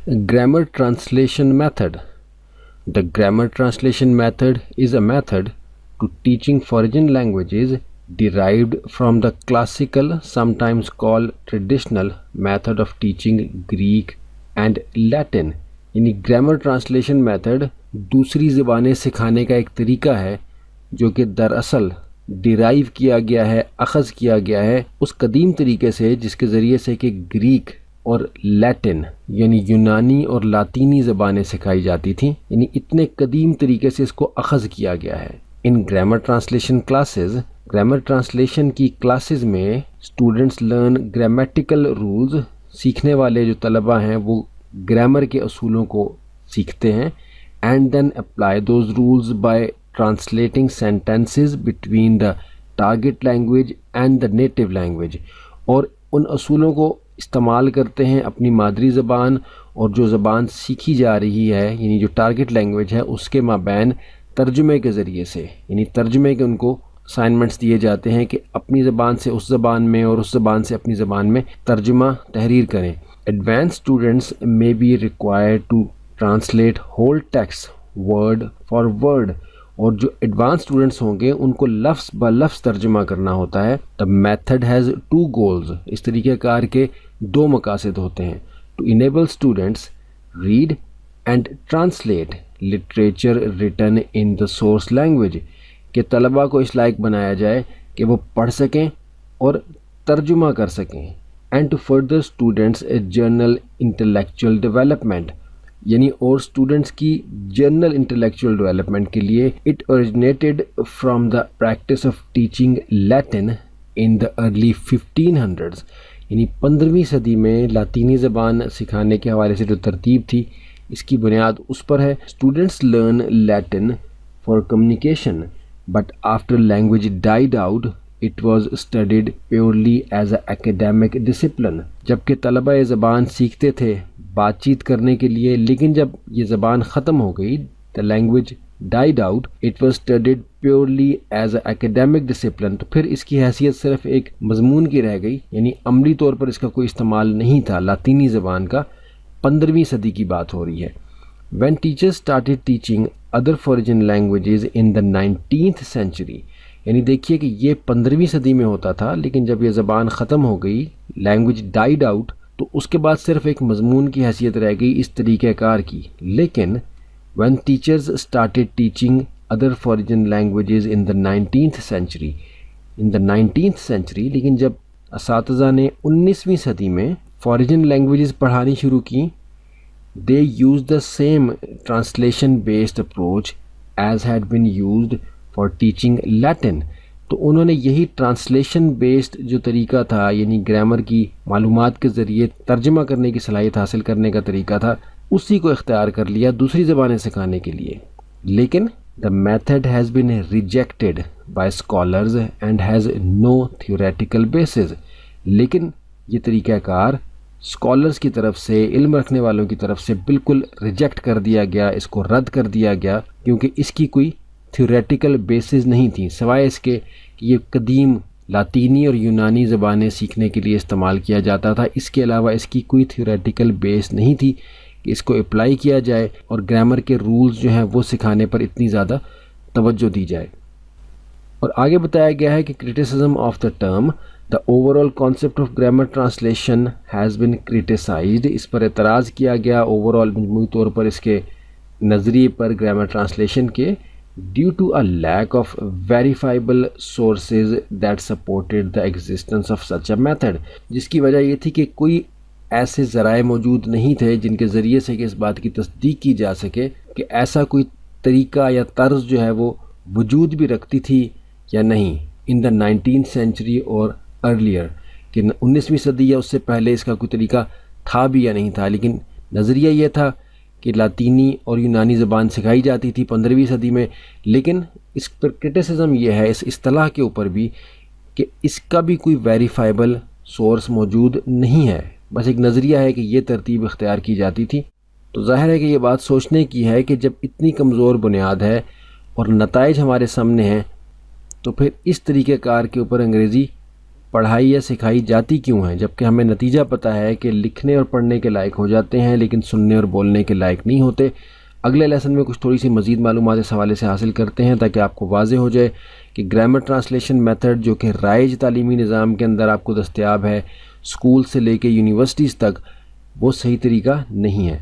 Grammar translation method. The grammar translation method is a method to teaching foreign languages derived from the classical, sometimes called traditional, method of teaching Greek and Latin. یعنی grammar translation method دوسری زبانیں سکھانے کا ایک طریقہ ہے جو کہ دراصل ڈیرائیو کیا گیا ہے، اخذ کیا گیا ہے اس قدیم طریقے سے جس کے ذریعے سے کہ گریک اور لیٹن یعنی یونانی اور لاطینی زبانیں سکھائی جاتی تھیں، یعنی اتنے قدیم طریقے سے اس کو اخذ کیا گیا ہے۔ In grammar translation classes, grammar translation کی کلاسز میں اسٹوڈنٹس لرن گرامیٹیکل رولز، سیکھنے والے جو طلبہ ہیں وہ گرامر کے اصولوں کو سیکھتے ہیں، and then apply those rules by translating sentences between the target language and the native language, اور ان اصولوں کو استعمال کرتے ہیں اپنی مادری زبان اور جو زبان سیکھی جا رہی ہے یعنی جو ٹارگیٹ لینگویج ہے اس کے مابین ترجمے کے ذریعے سے، یعنی ترجمے کے ان کو اسائنمنٹس دیے جاتے ہیں کہ اپنی زبان سے اس زبان میں اور اس زبان سے اپنی زبان میں ترجمہ تحریر کریں۔ Advance students may be required to translate whole text word for word، اور جو ایڈوانس اسٹوڈنٹس ہوں گے ان کو لفظ بہ لفظ ترجمہ کرنا ہوتا ہے۔ The method has two goals، اس طریقہ کار کے دو مقاصد ہوتے ہیں۔ To enable students read and translate literature written in the source language، کہ طلبہ کو اس لائق بنایا جائے کہ وہ پڑھ سکیں اور ترجمہ کر سکیں۔ And to further students general intellectual development, یعنی اور اسٹوڈنٹس کی جرنل انٹلیکچوئل ڈیولپمنٹ کے لیے it originated from the practice of teaching Latin in the early 1500s، یعنی 15ویں صدی میں لاطینی زبان سکھانے کے حوالے سے جو ترتیب تھی اس کی بنیاد اس پر ہے۔ Students learn Latin for communication but after language died out it was studied purely as an academic discipline، جبکہ طلبہ یہ زبان سیکھتے تھے بات چیت کرنے کے لیے، لیکن جب یہ زبان ختم ہو گئی the language died out it was studied purely as an academic discipline، تو پھر اس کی حیثیت صرف ایک مضمون کی رہ گئی، یعنی عملی طور پر اس کا کوئی استعمال نہیں تھا لاطینی زبان کا۔ 15ویں صدی کی بات ہو رہی ہے۔ when teachers started teaching other foreign languages in the 19th century، یعنی دیکھیے کہ یہ 15ویں صدی میں ہوتا تھا، لیکن جب یہ زبان ختم ہو گئی لینگویج ڈائیڈ آؤٹ تو اس کے بعد صرف ایک مضمون کی حیثیت رہ گئی اس طریقہ کار کی۔ لیکن when teachers started teaching other foreign languages in the 19th century، لیکن جب اساتذہ نے 19ویں صدی میں فارین لینگویجز پڑھانی شروع کی، they used the same translation based approach as had been used for teaching Latin، تو انہوں نے یہی ٹرانسلیشن بیسڈ جو طریقہ تھا یعنی گرامر کی معلومات کے ذریعے ترجمہ کرنے کی صلاحیت حاصل کرنے کا طریقہ تھا، اسی کو اختیار کر لیا دوسری زبانیں سکھانے کے لیے۔ لیکن the method has been rejected by scholars and has no theoretical basis، لیکن یہ طریقہ کار اسکالرس کی طرف سے، علم رکھنے والوں کی طرف سے بالکل ریجیکٹ کر دیا گیا، اس کو رد کر دیا گیا، کیونکہ اس کی کوئی تھیوریٹیکل بیسز نہیں تھیں سوائے اس کے کہ یہ قدیم لاطینی اور یونانی زبانیں سیکھنے کے لیے استعمال کیا جاتا تھا، اس کے علاوہ اس کی کوئی تھیوریٹیکل بیس نہیں تھی کہ اس کو اپلائی کیا جائے اور گرامر کے رولز جو ہیں وہ سکھانے پر اتنی زیادہ توجہ دی جائے۔ اور آگے بتایا گیا ہے کہ criticism of the term the overall concept of grammar translation has been criticised, اس پر اعتراض کیا گیا اوور آل مجموعی طور پر اس کے نظریے پر گرامر ٹرانسلیشن کے، due to a lack of verifiable sources that supported the existence of such a method, جس کی وجہ یہ تھی کہ کوئی ایسے ذرائع موجود نہیں تھے جن کے ذریعے سے کہ اس بات کی تصدیق کی جا سکے کہ ایسا کوئی طریقہ یا طرز جو ہے وہ وجود بھی رکھتی تھی یا نہیں ان دا 19th century اور ارلیئر، کہ 19ویں صدی یا اس سے پہلے اس کا کوئی طریقہ تھا بھی یا نہیں تھا۔ لیکن نظریہ یہ تھا کہ لاطینی اور یونانی زبان سکھائی جاتی تھی 15ویں صدی میں، لیکن اس پر کرٹیسزم یہ ہے اس اصطلاح کے اوپر بھی کہ اس کا بھی کوئی ویریفائبل سورس موجود نہیں ہے، بس ایک نظریہ ہے کہ یہ ترتیب اختیار کی جاتی تھی۔ تو ظاہر ہے کہ یہ بات سوچنے کی ہے کہ جب اتنی کمزور بنیاد ہے اور نتائج ہمارے سامنے ہیں تو پھر اس طریقہ کار کے اوپر انگریزی پڑھائی یا سکھائی جاتی کیوں ہیں جبکہ ہمیں نتیجہ پتہ ہے کہ لکھنے اور پڑھنے کے لائق ہو جاتے ہیں لیکن سننے اور بولنے کے لائق نہیں ہوتے؟ اگلے لیسن میں کچھ تھوڑی سی مزید معلومات اس حوالے سے حاصل کرتے ہیں تاکہ آپ کو واضح ہو جائے کہ گرامر ٹرانسلیشن میتھڈ جو کہ رائج تعلیمی نظام کے اندر آپ کو دستیاب ہے اسکول سے لے کے یونیورسٹیز تک، وہ صحیح طریقہ نہیں ہے۔